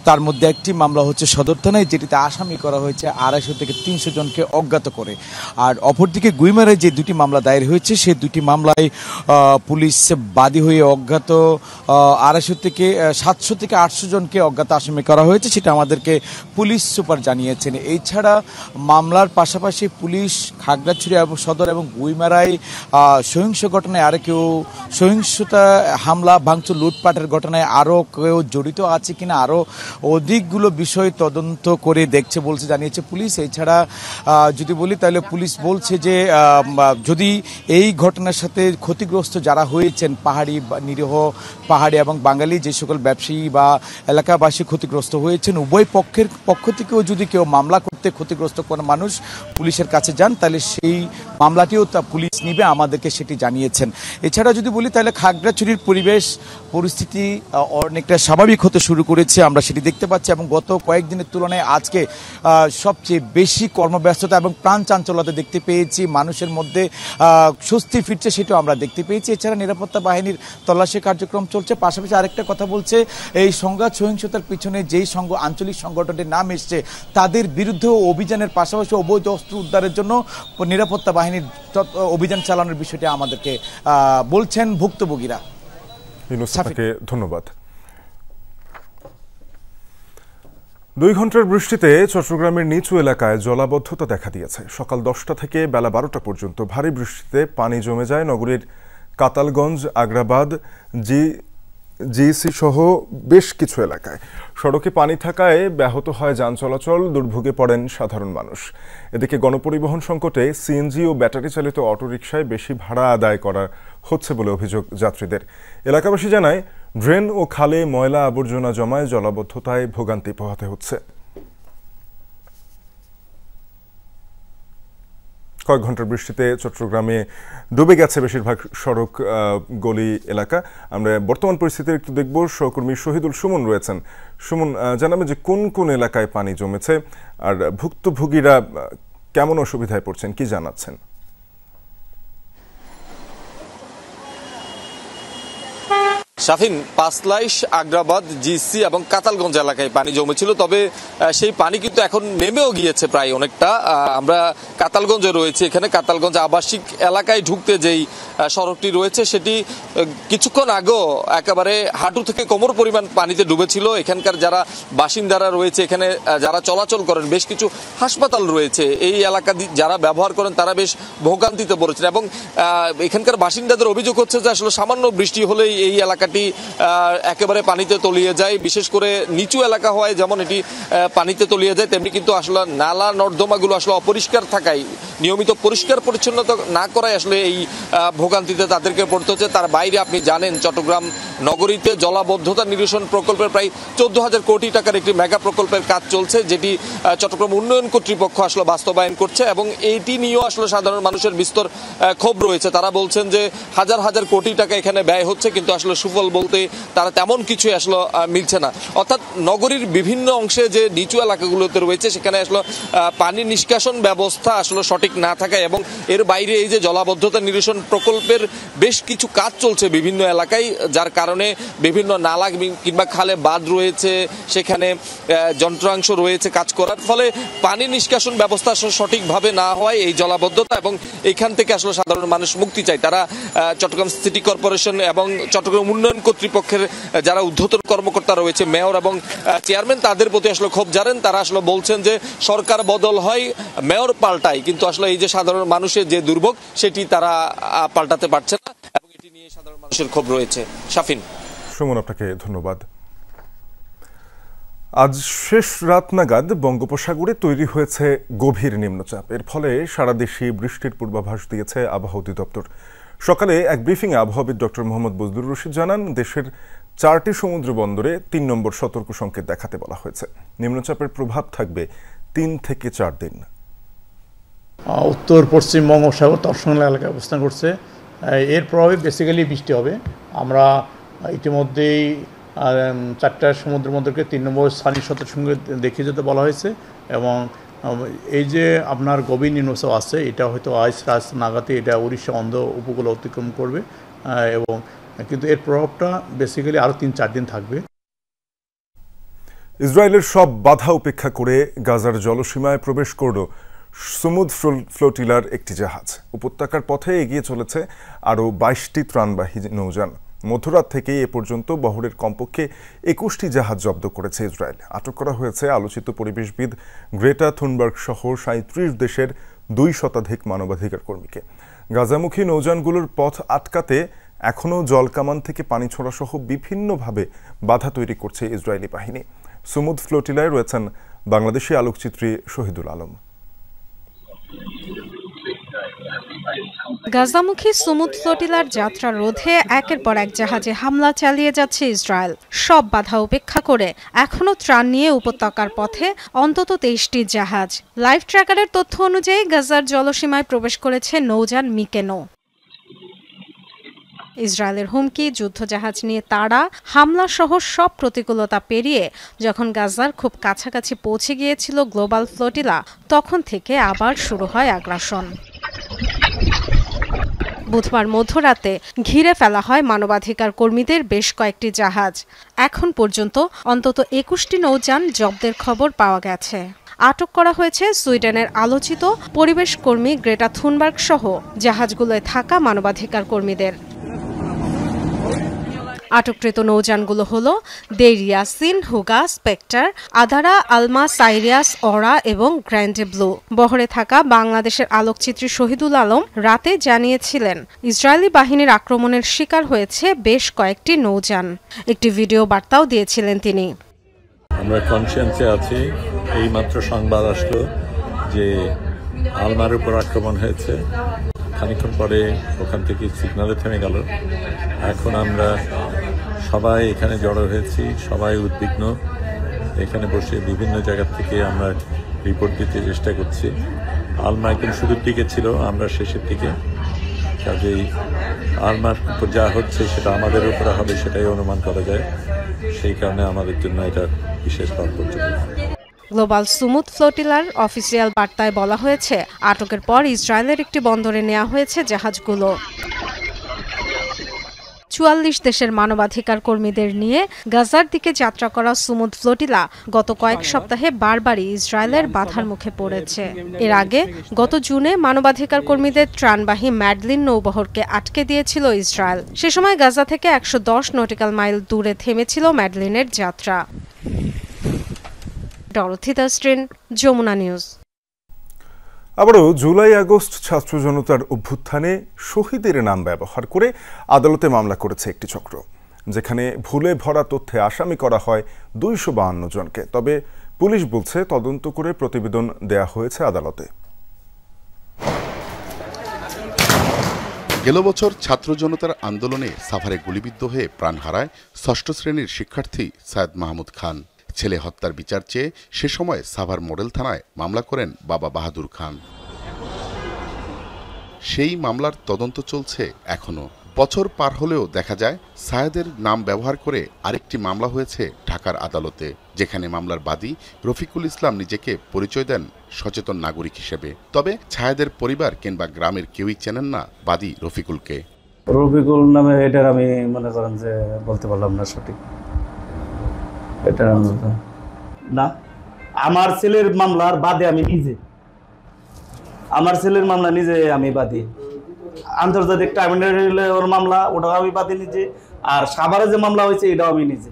তার মধ্যে একটি মামলা হচ্ছে সদর থানায়, যেটিতে আসামি করা হয়েছে 250 থেকে 300 জনকে অজ্ঞাত করে। আর অপরদিকে গুইমারায় যে 2টি মামলা দায়ের হয়েছে, সেই 2টি মামলায় পুলিশ বাদী হয়ে অজ্ঞাত 250 থেকে 700 থেকে 800 জনকে অজ্ঞাত আসামি করা হয়েছে, সেটা আমাদেরকে পুলিশ সুপার জানিয়েছেন। এছাড়া মামলার পাশাপাশি পুলিশ খাগড়াছড়ি এবং সদর এবং গুইমারায় সহিংস ঘটনায় আরেক সহিংসতা, হামলা, ভাঙচুর, লুটপাটের ঘটনায় আরও কেউ জড়িত আছে কিনা আরও অধিকগুলো বিষয় তদন্ত করে দেখছে বলছে জানিয়েছে পুলিশ। এছাড়া যদি বলি তাহলে পুলিশ বলছে যে যদি এই ঘটনার সাথে ক্ষতিগ্রস্ত যারা হয়েছেন, পাহাড়ি, নিরীহ পাহাড়ি এবং বাঙালি যে সকল ব্যবসায়ী বা এলাকাবাসী ক্ষতিগ্রস্ত হয়েছেন, উভয় পক্ষের পক্ষ থেকেও যদি কেউ মামলা করতে ক্ষতিগ্রস্ত কোনো মানুষ পুলিশের কাছে যান, তাহলে সেই মামলাটিও পুলিশ নিবে, আমাদেরকে সেটি জানিয়েছেন। এছাড়া যদি বলি তাহলে খাগড়াছড়ির পরিস্থিতি অনেকটা স্বাভাবিক হতে শুরু করেছে, আমরা সেটি দেখতে পাচ্ছি, এবং গত কয়েকদিনের তুলনায় আজকে সবচেয়ে বেশি কর্মব্যস্ততা এবং প্রাণ চাঞ্চল্যতা দেখতে পেয়েছি, মানুষের মধ্যে স্বস্তি ফিরছে সেটাও আমরা দেখতে পেয়েছি। এছাড়া নিরাপত্তা বাহিনীর তল্লাশি কার্যক্রম চলছে। পাশাপাশি আরেকটা কথা বলছে, এই সংঘাত সহিংসতার পিছনে যেই আঞ্চলিক সংগঠনটির নাম এসছে, তাদের বিরুদ্ধেও অভিযানের পাশাপাশি অবৈধ অস্ত্র উদ্ধারের জন্য নিরাপত্তা বাহিনীর অভিযান চালানোর বিষয়টি আমাদেরকে বলছেন ভুক্তভোগীরা।
ধন্যবাদ। 2 ঘন্টার বৃষ্টিতে চট্টগ্রামের নিচু এলাকায় জলাবদ্ধতা দেখা দিয়েছে। সকাল 10টা থেকে বেলা 12টা পর্যন্ত ভারী বৃষ্টিতে পানি জমে যায় নগরীর কাতালগঞ্জ, আগ্রাবাদ, জিসি সহ বেশ কিছু এলাকায়। সড়কে পানি থাকায় ব্যাহত হয় যান চলাচল, দুর্ভোগে পড়েন সাধারণ মানুষ। এদিকে গণপরিবহন সংকটে সিএনজি ও ব্যাটারি চালিত অটোরিকশায় বেশি ভাড়া আদায় করা হচ্ছে বলে অভিযোগ যাত্রীদের। এলাকাবাসী জানায়, ড্রেন ও খালে ময়লা আবর্জনা জমায় জলাবদ্ধতায় ভোগান্তি পোহাতে হচ্ছে। কয়েক ঘন্টার বৃষ্টিতে চট্টগ্রামে ডুবে গেছে বেশিরভাগ সড়ক, গলি এলাকা। আমরা বর্তমান পরিস্থিতি একটু দেখব। সহকর্মী শহীদুল সুমন রয়েছেন। সুমন, জানাবেন যে কোন কোন এলাকায় পানি জমেছে আর ভুক্তভোগীরা কেমন অসুবিধায় পড়ছেন, কি জানাচ্ছেন?
শাফিন, পাঁচলাইশ, আগ্রাবাদ, জিসি এবং কাতালগঞ্জ এলাকায় পানি জমেছিল, তবে সেই পানি কিন্তু এখন নেমেও গিয়েছে প্রায় অনেকটা। আমরা কাতালগঞ্জে রয়েছে, এখানে কাতালগঞ্জ আবাসিক এলাকায় ঢুকতে যেই সড়কটি রয়েছে সেটি কিছুক্ষণ আগেও একেবারে হাঁটু থেকে কোমর পরিমাণ পানিতে ডুবেছিল। এখানকার যারা বাসিন্দারা রয়েছে, এখানে যারা চলাচল করেন, বেশ কিছু হাসপাতাল রয়েছে, এই এলাকা যারা ব্যবহার করেন তারা বেশ ভোগান্তিতে পড়েছেন। এবং এখানকার বাসিন্দাদের অভিযোগ হচ্ছে যে আসলে সামান্য বৃষ্টি হলেই এই এলাকাটি এলাকাটি একেবারে পানিতে তলিয়ে যায়। বিশেষ করে নিচু এলাকা হয় যেমন এটি পানিতে তলিয়ে যায়, তেমনি কিন্তু আসলে নালা নর্দমাগুলো আসলে অপরিষ্কার থাকায়, নিয়মিত পরিষ্কার পরিচ্ছন্নতা না করায় আসলে এই ভোগান্তিতে তাদেরকে পড়তে হচ্ছে। তার বাইরে আপনি জানেন চট্টগ্রাম নগরীতে জলাবদ্ধতা নিরসন প্রকল্পের প্রায় 14,000 কোটি টাকার একটি মেগা প্রকল্পের কাজ চলছে, যেটি চট্টগ্রাম উন্নয়ন কর্তৃপক্ষ আসলে বাস্তবায়ন করছে এবং এইটি নিয়েও আসলে সাধারণ মানুষের বিস্তর ক্ষোভ রয়েছে। তারা বলছেন যে হাজার হাজার কোটি টাকা এখানে ব্যয় হচ্ছে, কিন্তু আসলে সুফল বলতে তারা তেমন কিছু আসলে মিলছে না। অর্থাৎ নগরীর বিভিন্ন অংশে যে নিচু এলাকাগুলোতে রয়েছে সেখানে আসলে পানি নিষ্কাশন ব্যবস্থা আসলে সঠিক না থাকায় এবং এর বাইরে এই যে জলাবদ্ধতা নিরসন প্রকল্পের বেশ কিছু কাজ চলছে বিভিন্ন এলাকায়, যার কারণে বিভিন্ন নালা কিংবা খালে বাঁধ রয়েছে, সেখানে যন্ত্রাংশ রয়েছে কাজ করার ফলে পানি নিষ্কাশন ব্যবস্থা সঠিকভাবে না হয় এই জলাবদ্ধতা এবং এখান থেকে আসলে সাধারণ মানুষ মুক্তি চায়। তারা চট্টগ্রাম সিটি কর্পোরেশন এবং চট্টগ্রাম উন্নয়ন কর্তৃপক্ষের যারা ঊর্ধ্বতন কর্মকর্তা রয়েছে, মেয়র এবং চেয়ারম্যান, তাদের প্রতি আসলে ক্ষোভ জানেন। তারা আসলে বলছেন যে সরকার বদল হয়, মেয়র পাল্টায়, কিন্তু আসলে এই যে সাধারণ মানুষের যে দুর্ভোগ সেটি তারা পাল্টাতে পারছে না এবং এটি নিয়ে সাধারণ মানুষের ক্ষোভ রয়েছে। শাফিন।
সুমন, আপনাকে ধন্যবাদ। আজ শেষ রাত নাগাদ বঙ্গোপসাগরে তৈরি হয়েছে গভীর নিম্নচাপ। এর ফলে সারা দেশে বৃষ্টির পূর্বাভাস দিয়েছে আবহাওয়া অধিদপ্তর। সকালে এক ব্রিফিংয়ে আবহাওয়াবিদ ডক্টর মোহাম্মদ বজলুর রশিদ জানান, দেশের 4টি সমুদ্র বন্দরে 3 নম্বর সতর্ক সংকেত দেখাতে বলা হয়েছে। নিম্নচাপের প্রভাব থাকবে 3 থেকে 4 দিন।
উত্তর পশ্চিম বঙ্গোপসাগর তটসংলগ্ন এলাকায় অবস্থান করছে। এর প্রভাবে বেসিক্যালি বৃষ্টি হবে। আমরা ইতিমধ্যেই 4টা সমুদ্র বন্দরকে 3 নম্বর স্থানীয় সতর্ক সংকেত দেখিয়ে যেতে বলা হয়েছে এবং এই যে আপনার গভীর নিম্নচাপ আছে, এটা হয়তো আজ রাত নাগাদে এটা উড়িষ্যা অন্ধ্র উপকূল অতিক্রম করবে এবং কিন্তু এর প্রভাবটা বেসিক্যালি আরও 3-4 দিন থাকবে।
ইসরায়েলের সব বাধা উপেক্ষা করে গাজার জলসীমায় প্রবেশ করল সমুদ ফ্লোটিলার একটি জাহাজ। উপত্যকার পথে এগিয়ে চলেছে আরও 22টি ত্রাণবাহী নৌযান। মধ্যরাত থেকেই এ পর্যন্ত বহরের কমপক্ষে 21টি জাহাজ জব্দ করেছে ইসরায়েল। আটক করা হয়েছে আলোচিত পরিবেশবিদ গ্রেটা থুনবার্গ সহ 37 দেশের 2 শতাধিক মানবাধিকার কর্মীকে। গাজামুখী নৌযানগুলোর পথ আটকাতে এখনও জলকামান থেকে পানি ছোড়া সহ বিভিন্নভাবে বাধা তৈরি করছে ইসরায়েলি বাহিনী। সমুদ ফ্লোটিলায় রয়েছেন বাংলাদেশি আলোকচিত্রী শহীদুল আলম।
গাজামুখী সমুদ ফ্লোটিলার যাত্রা রোধে একের পর এক জাহাজে হামলা চালিয়ে যাচ্ছে ইসরায়েল। সব বাধা উপেক্ষা করে এখনও ত্রাণ নিয়ে উপত্যকার পথে অন্তত 23টি জাহাজ। লাইভ ট্র্যাকারের তথ্য অনুযায়ী গাজার জলসীমায় প্রবেশ করেছে নৌযান মিকেনো। ইসরায়েলের হুমকি, যুদ্ধজাহাজ নিয়ে তাড়া, হামলা সহ সব প্রতিকূলতা পেরিয়ে যখন গাজার খুব কাছাকাছি পৌঁছে গিয়েছিল গ্লোবাল ফ্লোটিলা, তখন থেকে আবার শুরু হয় আগ্রাসন। বুধবার মধ্যরাতে ঘিরে ফেলা হয় মানবাধিকার কর্মীদের বেশ কয়েকটি জাহাজ। এখন পর্যন্ত অন্তত 21টি নৌযান জব্দের খবর পাওয়া গেছে। আটক করা হয়েছে সুইডেনের আলোচিত পরিবেশ কর্মী গ্রেটা থুনবার্গ সহ জাহাজগুলোয় থাকা মানবাধিকার কর্মীদের। আটককৃত নৌযানগুলো হল দেরিয়াসিন, হুগা, স্পেক্টার, আদারা, আলমা, সাইরিয়াস, অরা এবং গ্র্যান্ডে ব্লু। বহরে থাকা বাংলাদেশের আলোকচিত্রী শহীদুল আলম রাতে জানিয়েছিলেন, ইসরায়েলি বাহিনীর আক্রমণের শিকার হয়েছে বেশ কয়েকটি নৌযান। একটি ভিডিও বার্তাও দিয়েছিলেন তিনি।
আমরা কনসিয়েন্সে আছি, এই মাত্র সংবাদ আসলো যে আলমার উপর আক্রমণ হয়েছে। খানিকক্ষণ পরে ওখান থেকে সিগন্যালে থেমে গেল। এখন আমরা সবাই এখানে জড়ো হয়েছি, সবাই উদ্বিগ্ন। এখানে বসে বিভিন্ন জায়গা থেকে আমরা রিপোর্ট দিতে চেষ্টা করছি। আলমা একদম শুরুর দিকে ছিল, আমরা শেষের দিকে। কাজেই আলমার উপর যা হচ্ছে সেটা আমাদের উপরে হবে সেটাই অনুমান করা যায়। সেই কারণে আমাদের জন্য এটা বিশেষ তাৎপর্যপূর্ণ।
গ্লোবাল সমুদ ফ্লোটিলার অফিসিয়াল বার্তায় বলা হয়েছে, আটকের পর ইসরায়েলের একটি বন্দরে নেওয়া হয়েছে জাহাজগুলো। 44 দেশের মানবাধিকার কর্মীদের নিয়ে গাজার দিকে যাত্রা করা সমুদ ফ্লোটিলা গত কয়েক সপ্তাহে বারবারই ইসরায়েলের বাধার মুখে পড়েছে। এর আগে গত জুনে মানবাধিকার কর্মীদের ত্রাণবাহী ম্যাডলিন নৌবহরকে আটকে দিয়েছিল ইসরায়েল। সে সময় গাজা থেকে 110 নটিক্যাল মাইল দূরে থেমেছিল ম্যাডলিনের যাত্রা। ডরথি দাস্ট্রিন, যমুনা নিউজ।
আবারও জুলাই আগস্ট ছাত্র জনতার অভ্যুত্থানে শহীদের নাম ব্যবহার করে আদালতে মামলা করেছে একটি চক্র। যেখানে ভুলে ভরা তথ্যে আসামি করা হয় 252 জনকে। তবে পুলিশ বলছে তদন্ত করে প্রতিবেদন দেয়া হয়েছে আদালতে।
গেল বছর ছাত্র জনতার আন্দোলনে সাভারে গুলিবিদ্ধ হয়ে প্রাণ হারায় ৬ষ্ঠ শ্রেণীর শিক্ষার্থী সায়েদ মাহমুদ খান। ছেলে হত্যার বিচার চেয়ে সে সময় সাভার মডেল থানায় মামলা করেন বাবা বাহাদুর খান। সেই মামলার তদন্ত চলছে এখনো। বছর পার হলেও দেখা যায় সায়েদের নাম ব্যবহার করে আরেকটি মামলা হয়েছে ঢাকার আদালতে, যেখানে মামলার বাদী রফিকুল ইসলাম নিজেকে পরিচয় দেন সচেতন নাগরিক হিসেবে। তবে সায়েদের পরিবার কিংবা গ্রামের কেউই চেনেন না বাদী রফিকুলকে।
রফিকুল নামে এটার আমি মনে করেন যে বলতে পারলাম না সঠিক। এটা না, আমার ছেলের মামলার বাদে আমি নিজে, আমার ছেলের মামলা নিজে আমি বাদী। আন্তর্জাতিক ট্রাইব্যুনালের মামলা ওটাও আমি বাদী নিজে, আর সাভারে যে মামলা হয়েছে এটাও আমি নিজে।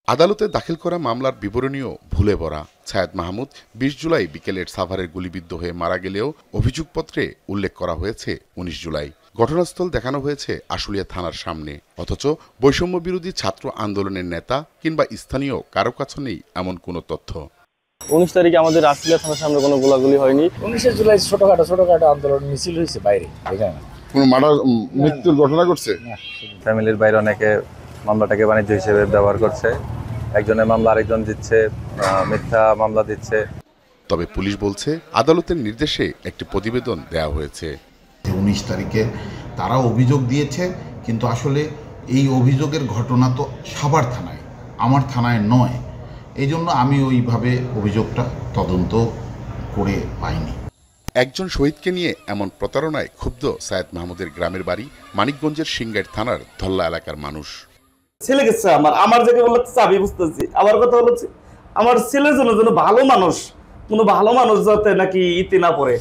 আদালতে দাখিল করা মামলার বিবরণীও ভুলে ভরা। সায়েদ মাহমুদ ২০ জুলাই বিকেলের সাভারের গুলিবিদ্ধ হয়ে মারা গেলেও অভিযোগপত্রে উল্লেখ করা হয়েছে ১৯ জুলাই। ঘটনাস্থল দেখানো হয়েছে আশুলিয়া থানার সামনে, অথচ বৈষম্য বিরোধী ছাত্র আন্দোলনের নেতা কিংবা স্থানীয় কারো কাছে নেই এমন কোনো তথ্য।
১৯ তারিখে আমাদের আশুলিয়া থানার সামনে কোনো গোলাগুলি হয়নি। ১৯ জুলাই ছোটখাটো আন্দোলন মিছিল হয়েছে বাইরে,
কোনো মৃত্যুর ঘটনা ঘটছে।
ফ্যামিলির বাইরে অনেকে মামলাটাকে বাণিজ্য হিসেবে ব্যবহার করছে, একজনের মামলা আরেকজন দিচ্ছে, মিথ্যা মামলা দিচ্ছে।
তবে পুলিশ বলছে আদালতের নির্দেশে একটি প্রতিবেদন দেওয়া হয়েছে।
19 তারিখে তারা অভিযোগ দিয়েছে, কিন্তু আসলে এই অভিযোগের ঘটনা তো সাভার থানায়, আমার থানায় নয়। এই জন্য আমি ওইভাবে অভিযোগটা তদন্ত করে পাইনি।
একজন শহীদকে নিয়ে এমন প্রতারণায় ক্ষুব্ধ সায়েদ মাহমুদের গ্রামের বাড়ি মানিকগঞ্জের সিংগাইর থানার ধল্লা এলাকার মানুষ।
ছেলে গেছে আমার জায়গা বলছে, আমি বুঝতেছি। আমার কথা বলছি আমার ছেলের জন্য যেন ভালো মানুষ, কোনো ভালো মানুষ যাতে নাকি ইতি না পড়ে।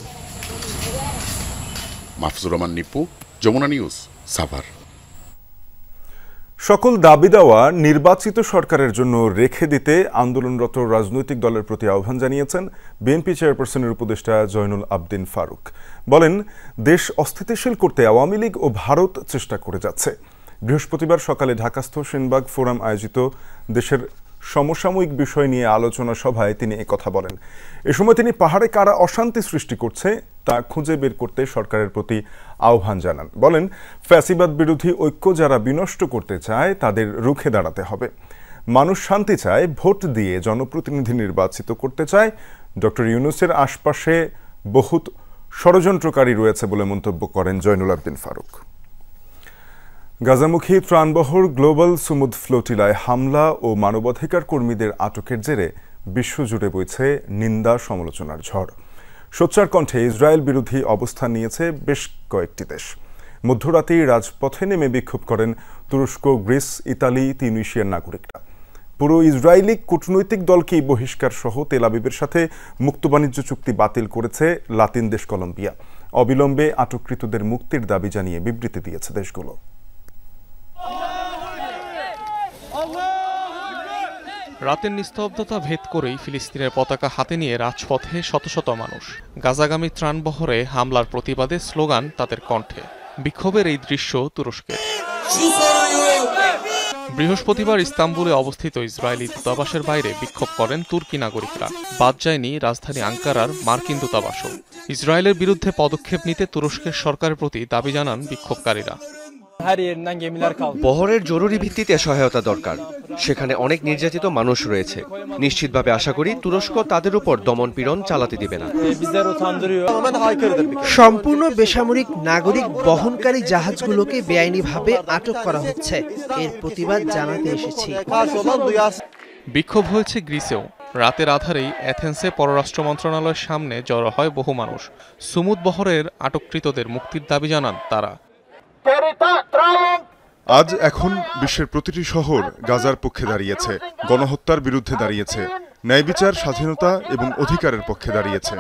মাহফুজুর রহমান নিপু, যমুনা নিউজ, সাভার।
সকল দাবি দেওয়া নির্বাচিত সরকারের জন্য রেখে দিতে আন্দোলনরত রাজনৈতিক দলের প্রতি আহ্বান জানিয়েছেন বিএনপি চেয়ারপারসনের উপদেষ্টা জয়নুল আবদিন ফারুক। বলেন, দেশ অস্থিতিশীল করতে আওয়ামী লীগ ও ভারত চেষ্টা করে যাচ্ছে। বৃহস্পতিবার সকালে ঢাকাস্থ সেনবাগ ফোরাম আয়োজিত দেশের সমসাময়িক বিষয় নিয়ে আলোচনা সভায় তিনি একথা বলেন। এ সময় তিনি পাহাড়ে কারা অশান্তি সৃষ্টি করছে তা খুঁজে বের করতে সরকারের প্রতি আহ্বান জানান। বলেন, ফ্যাসিবাদ বিরোধী ঐক্য যারা বিনষ্ট করতে চায় তাদের রুখে দাঁড়াতে হবে। মানুষ শান্তি চায়, ভোট দিয়ে জনপ্রতিনিধি নির্বাচিত করতে চায়। ডক্টর ইউনূসের আশপাশে বহুত ষড়যন্ত্রকারী রয়েছে বলে মন্তব্য করেন জয়নুল আবদিন ফারুক। গাজামুখী ত্রাণবহর গ্লোবাল সুমুদ ফ্লোটিলায় হামলা ও মানবাধিকার কর্মীদের আটকের জেরে বিশ্বজুড়ে বইছে নিন্দা সমালোচনার ঝড়। সোচ্চার কণ্ঠে ইসরায়েল বিরোধী অবস্থান নিয়েছে বেশ কয়েকটি দেশ। মধ্যরাতেই রাজপথে নেমে বিক্ষোভ করেন তুরস্ক, গ্রিস, ইতালি, তিউনিসিয়ার নাগরিকরা। পুরো ইসরায়েলি কূটনৈতিক দলকেই বহিষ্কার সহ তেল আবিবের সাথে মুক্ত বাণিজ্য চুক্তি বাতিল করেছে লাতিন দেশ কলম্বিয়া। অবিলম্বে আটককৃতদের মুক্তির দাবি জানিয়ে বিবৃতি দিয়েছে দেশগুলো।
রাতের নিস্তব্ধতা ভেদ করেই ফিলিস্তিনের পতাকা হাতে নিয়ে রাজপথে শত শত মানুষ। গাজাগামী ত্রাণবহরে হামলার প্রতিবাদে স্লোগান তাদের কণ্ঠে। বিক্ষোভের এই দৃশ্য তুরস্কের। বৃহস্পতিবার ইস্তাম্বুলে অবস্থিত ইসরায়েলি দূতাবাসের বাইরে বিক্ষোভ করেন তুর্কি নাগরিকরা। বাদ যায়নি রাজধানী আঙ্কারার মার্কিন দূতাবাসও। ইসরায়েলের বিরুদ্ধে পদক্ষেপ নিতে তুরস্কের সরকারের প্রতি দাবি জানান বিক্ষোভকারীরা।
বহরের জরুরি ভিত্তিতে সহায়তা দরকার। সেখানে অনেক নির্যাতিত মানুষ রয়েছে। নিশ্চিতভাবে আশা করি তুরস্ক তাদের উপর দমনপীড়ন চালাতে দিবে না।
সম্পূর্ণ বেসামরিক নাগরিক বহনকারী জাহাজগুলোকে বেআইনিভাবে আটক করা হচ্ছে, এর প্রতিবাদ জানাতে এসেছি।
বিক্ষোভ হয়েছে গ্রিসেও। রাতের আধারেই অ্যাথেন্সে পররাষ্ট্র মন্ত্রণালয়ের সামনে জড়ো হয় বহু মানুষ। সুমুদ বহরের আটককৃতদের মুক্তির দাবি জানান তারা।
আজ এখন বিশ্বের প্রতিটি শহর গাজার পক্ষে দাঁড়িয়েছে, গণহত্যার বিরুদ্ধে দাঁড়িয়েছে, ন্যায় বিচার, স্বাধীনতা এবং অধিকারের পক্ষে দাঁড়িয়েছে।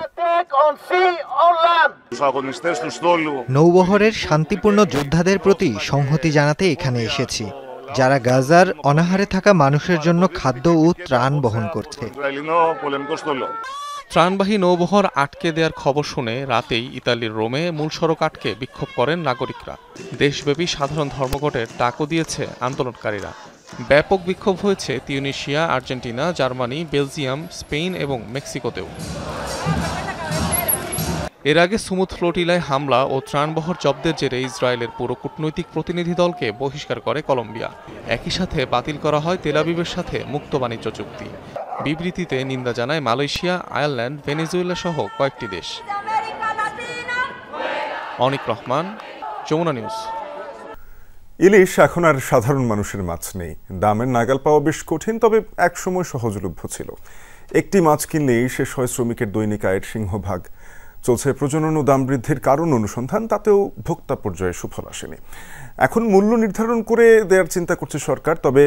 নৌবহরের শান্তিপূর্ণ যোদ্ধাদের প্রতি সংহতি জানাতে এখানে এসেছি, যারা গাজার অনাহারে থাকা মানুষের জন্য খাদ্য ও ত্রাণ বহন করছে।
ত্রাণবাহী নৌবহর আটকে দেওয়ার খবর শুনে রাতেই ইতালির রোমে মূল সড়ক আটকে বিক্ষোভ করেন নাগরিকরা। দেশব্যাপী সাধারণ ধর্মঘটের ডাকও দিয়েছে আন্দোলনকারীরা। ব্যাপক বিক্ষোভ হয়েছে Tunisia, Argentina, Germany, Belgium, Spain এবং মেক্সিকোতেও। এর আগে সুমুদ ফ্লোটিলায় হামলা ও ত্রাণবহর জব্দের জেরে ইসরায়েলের পুরো কূটনৈতিক প্রতিনিধি দলকে বহিষ্কার করে কলম্বিয়া। একই সাথে বাতিল করা হয় তেল আবিবের সাথে মুক্ত বাণিজ্য চুক্তি। বিবৃতিতে নিন্দা জানায় মালয়েশিয়া, আয়ারল্যান্ড, ভেনেজুয়েলা সহ কয়েকটি দেশ। অনিক রহমান, যমুনা নিউজ।
ইলিশ এখন আর সাধারণ মানুষের মাছ নেই। দামের নাগাল পাওয়া বেশ কঠিন, তবে একসময় সহজলভ্য ছিল। একটি মাছ কিনলেই শেষ হয় শ্রমিকের দৈনিক আয়ের সিংহভাগ। চলছে প্রজনন ও দাম বৃদ্ধির কারণ অনুসন্ধান, তাতেও ভোক্তা পর্যায়ে সুফল আসেনি। এখন মূল্য নির্ধারণ করে দেওয়ার চিন্তা করছে সরকার, তবে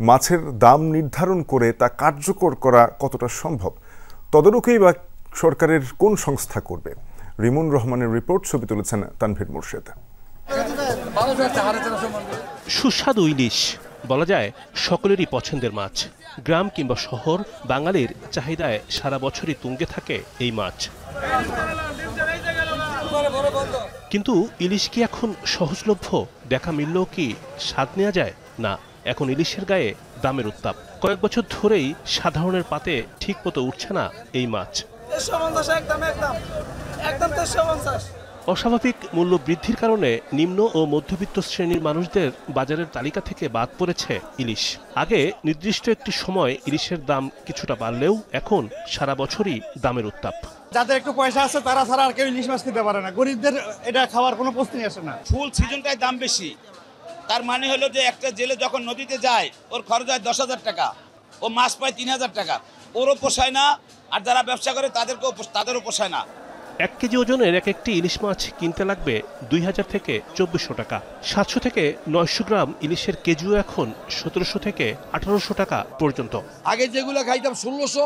মাছের দাম নির্ধারণ করে তা কার্যকর করা কতটা সম্ভব, তদারকি বা সরকারের কোন সংস্থা করবে? রিমন রহমানের রিপোর্ট, ছবি তুলেছেন তানভীর মুর্শেদ।
সুস্বাদু ইলিশ বলা যায় সকলেরই পছন্দের মাছ। গ্রাম কিংবা শহর, বাঙালির চাহিদায় সারা বছরই তুঙ্গে থাকে এই মাছ। কিন্তু ইলিশ কি এখন সহজলভ্য? দেখা মিললেও কি স্বাদ নেওয়া যায়? না, এখন ইলিশের গায়ে দামের উত্তাপ। কয়েক বছর ধরেই সাধারণের পাতে ঠিক মতো উঠছে না এই মাছ। অস্বাভাবিক মূল্য বৃদ্ধির কারণে নিম্ন ও মধ্যবিত্ত শ্রেণীর মানুষদের বাজারের তালিকা থেকে বাদ পড়েছে ইলিশ। আগে নির্দিষ্ট একটি সময় ইলিশের দাম কিছুটা বাড়লেও এখন সারা বছরই দামের উত্তাপ।
যাদের একটু পয়সা আছে তারা ছাড়া আর কেউ ইলিশ মাছ খেতে পারে না। গরিবদের এটা খাওয়ার কোনো প্রশ্নই আসে না।
ফুল সিজনটায় দাম বেশি, তার মানে হলো যে একটা জেলে যখন নদীতে যায় ওর খরচ হয় 10,000 টাকা, ও মাছ পায় 3,000 টাকা, ওরও পোষায় না, আর যারা ব্যবসা করে তাদেরও পোষায় না।
1 কেজি ওজনের এক একটি ইলিশ মাছ কিনতে লাগবে 2,000 থেকে 2,400 টাকা। 700 থেকে 900 গ্রাম ইলিশের কেজিও এখন 1700 থেকে 1800 টাকা পর্যন্ত।
আগে যেগুলো খাইতাম 1600,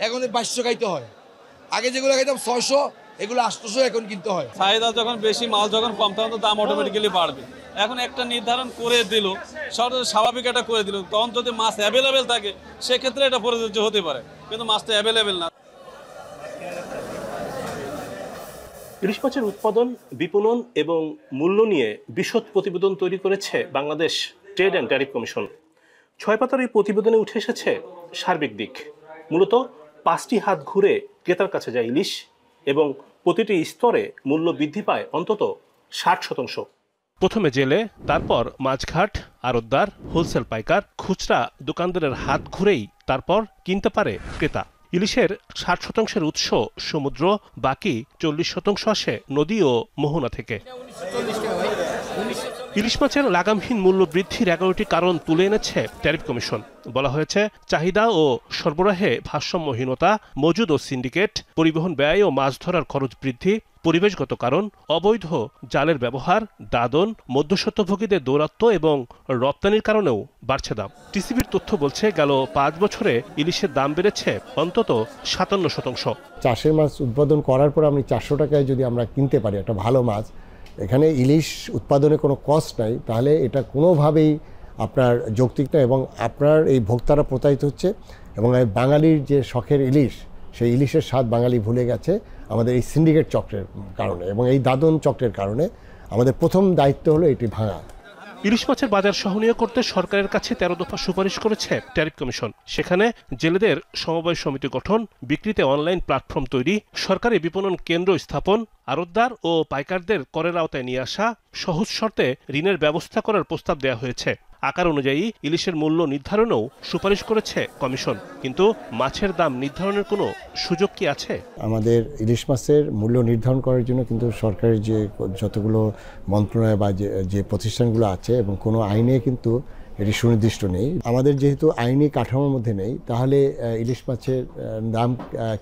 এখন 2200 খাইতে হয়। আগে যেগুলো খাইতাম 600, এগুলো 800 এখন কিনতে হয়।
চাহিদা যখন বেশি, মাল যখন কম, তখন তো দাম অটোমেটিক্যালি বাড়বে। এখন একটা নির্ধারণ করে দিল, স্বাভাবিক একটা করে দিল, তখন যদি মাছ অ্যাভেলেবেল থাকে সেক্ষেত্রে এটা প্রযোজ্য হতে পারে, কিন্তু মাছ তো অ্যাভেলেবেল না।
ইলিশ মাছের উৎপাদন, বিপণন এবং মূল্য নিয়ে বিশদ প্রতিবেদন তৈরি করেছে Bangladesh trade and tariff commission. 6 পাতার এই প্রতিবেদনে উঠে এসেছে সার্বিক দিক। মূলত 5টি হাত ঘুরে ক্রেতার কাছে যায় ইলিশ, এবং প্রতিটি স্তরে মূল্য বৃদ্ধি পায় অন্তত 60%। প্রথমে জেলে, তারপর মাছঘাট, আড়তদার, হোলসেল পাইকার, খুচরা দোকানদারের হাত ঘুরেই তারপর কিনতে পারে ক্রেতা। ইলিশের 60% উৎস সমুদ্র, বাকি 40% আসে নদী ও মোহনা থেকে। ইলিশ মাছের লাগামহীন মূল্য বৃদ্ধির 11টি কারণ তুলে এনেছে ট্যারিফ কমিশন। বলা হয়েছে চাহিদা ও সরবরাহে ভারসাম্যহীনতা, মজুদ ও সিন্ডিকেট, পরিবহন ব্যয় ও মাছ ধরার খরচ বৃদ্ধি, পরিবেশগত কারণ, অবৈধ জালের ব্যবহার, দাদন, মধ্যস্বত্বভোগীদের দৌরাত্ম্য এবং রপ্তানির কারণেও বাড়ছে দাম। টিসিবির তথ্য বলছে গেল 5 বছরে ইলিশের দাম বেড়েছে অন্তত 57%।
চাষের মাছ উৎপাদন করার পর আপনি 400 টাকায় যদি আমরা কিনতে পারি একটা ভালো মাছ, এখানে ইলিশ উৎপাদনে কোনো কস্ট নাই, তাহলে এটা কোনোভাবেই আপনার যৌক্তিক না, এবং আপনার এই ভোক্তারা প্রতারিত হচ্ছে। এবং এই বাঙালির যে শখের ইলিশ, সেই ইলিশের স্বাদ বাঙালি ভুলে গেছে আমাদের এই সিন্ডিকেট চক্রের কারণে এবং এই দাদন চক্রের কারণে। আমাদের প্রথম দায়িত্ব হলো এটি ভাঙা।
ইলিশ মাছের বাজার সহনীয় করতে সরকারের কাছে 13 দফা সুপারিশ করেছে ট্যারিফ কমিশন। সেখানে জেলেদের সমবায় সমিতি গঠন, বিক্রিতে অনলাইন প্ল্যাটফর্ম তৈরি, সরকারি বিপণন কেন্দ্র স্থাপন, আড়তদার ও পাইকারদের করের আওতায় নিয়ে আসা, সহজ শর্তে ঋণের ব্যবস্থা করার প্রস্তাব দেওয়া হয়েছে। আকার অনুযায়ী ইলিশের মূল্য নির্ধারণেও সুপারিশ করেছে কমিশন। কিন্তু মাছের দাম নির্ধারণের কোনো সুযোগ কি আছে?
আমাদের ইলিশ মাছের মূল্য নির্ধারণ করার জন্য কিন্তু সরকারের যে যতগুলো মন্ত্রণালয় বা যে প্রতিষ্ঠানগুলো আছে, এবং কোনো আইনে কিন্তু এটি সুনির্দিষ্ট নেই। আমাদের যেহেতু আইনি কাঠামোর মধ্যে নেই, তাহলে ইলিশ মাছের দাম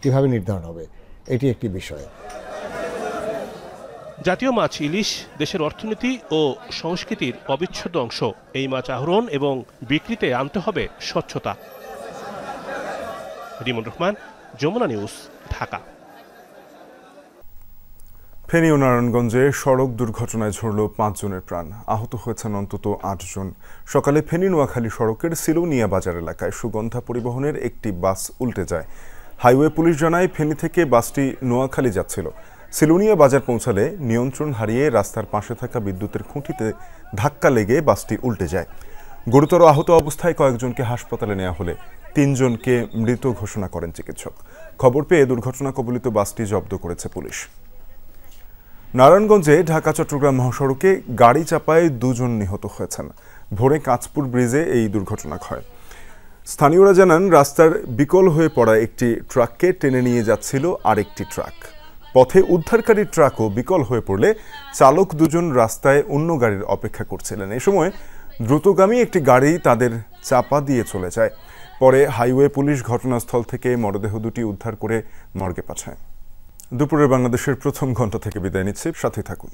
কিভাবে নির্ধারণ হবে, এটি একটি বিষয়।
জাতীয় মাছ ইলিশ দেশের অর্থনীতি ও সংস্কৃতির অবিচ্ছেদ্য অংশ। এই মাছ আহরণ এবং বিক্রিতে আনতে হবে স্বচ্ছতা। রিমন রহমান, যমুনা নিউজ, ঢাকা।
ফেনী ও নারায়ণগঞ্জে সড়ক দুর্ঘটনায় ঝরল 5 জনের প্রাণ, আহত হয়েছেন অন্তত 8 জন। সকালে ফেনী নোয়াখালী সড়কের সিলৌনিয়া বাজার এলাকায় সুগন্ধা পরিবহনের একটি বাস উল্টে যায়। হাইওয়ে পুলিশ জানায় ফেনী থেকে বাসটি নোয়াখালী যাচ্ছিল। সিলুনিয়া বাজার পৌঁছালে নিয়ন্ত্রণ হারিয়ে রাস্তার পাশে থাকা বিদ্যুতের খুঁটিতে ধাক্কা লেগে বাসটি উল্টে যায়। গুরুতর আহত অবস্থায় কয়েকজনকে হাসপাতালে নেওয়া হলে 3 জনকে মৃত ঘোষণা করেন চিকিৎসক। খবর পেয়ে দুর্ঘটনা কবলিত বাসটি জব্দ করেছে পুলিশ। নারায়ণগঞ্জে ঢাকা চট্টগ্রাম মহাসড়কে গাড়ি চাপায় 2 জন নিহত হয়েছেন। ভোরে কাঁচপুর ব্রিজে এই দুর্ঘটনা হয়। স্থানীয়রা জানান রাস্তার বিকল হয়ে পড়া একটি ট্রাককে টেনে নিয়ে যাচ্ছিল আরেকটি ট্রাক। পথে উদ্ধারকারী ট্রাকও বিকল হয়ে পড়লে চালক 2 জন রাস্তায় অন্য গাড়ির অপেক্ষা করছিলেন। এ সময় দ্রুতগামী একটি গাড়ি তাদের চাপা দিয়ে চলে যায়। পরে হাইওয়ে পুলিশ ঘটনাস্থল থেকে মরদেহ দুটি উদ্ধার করে মর্গে পাঠায়। দুপুরে বাংলাদেশের প্রথম ঘণ্টা থেকে বিদায় নিচ্ছি, সাথে থাকুন।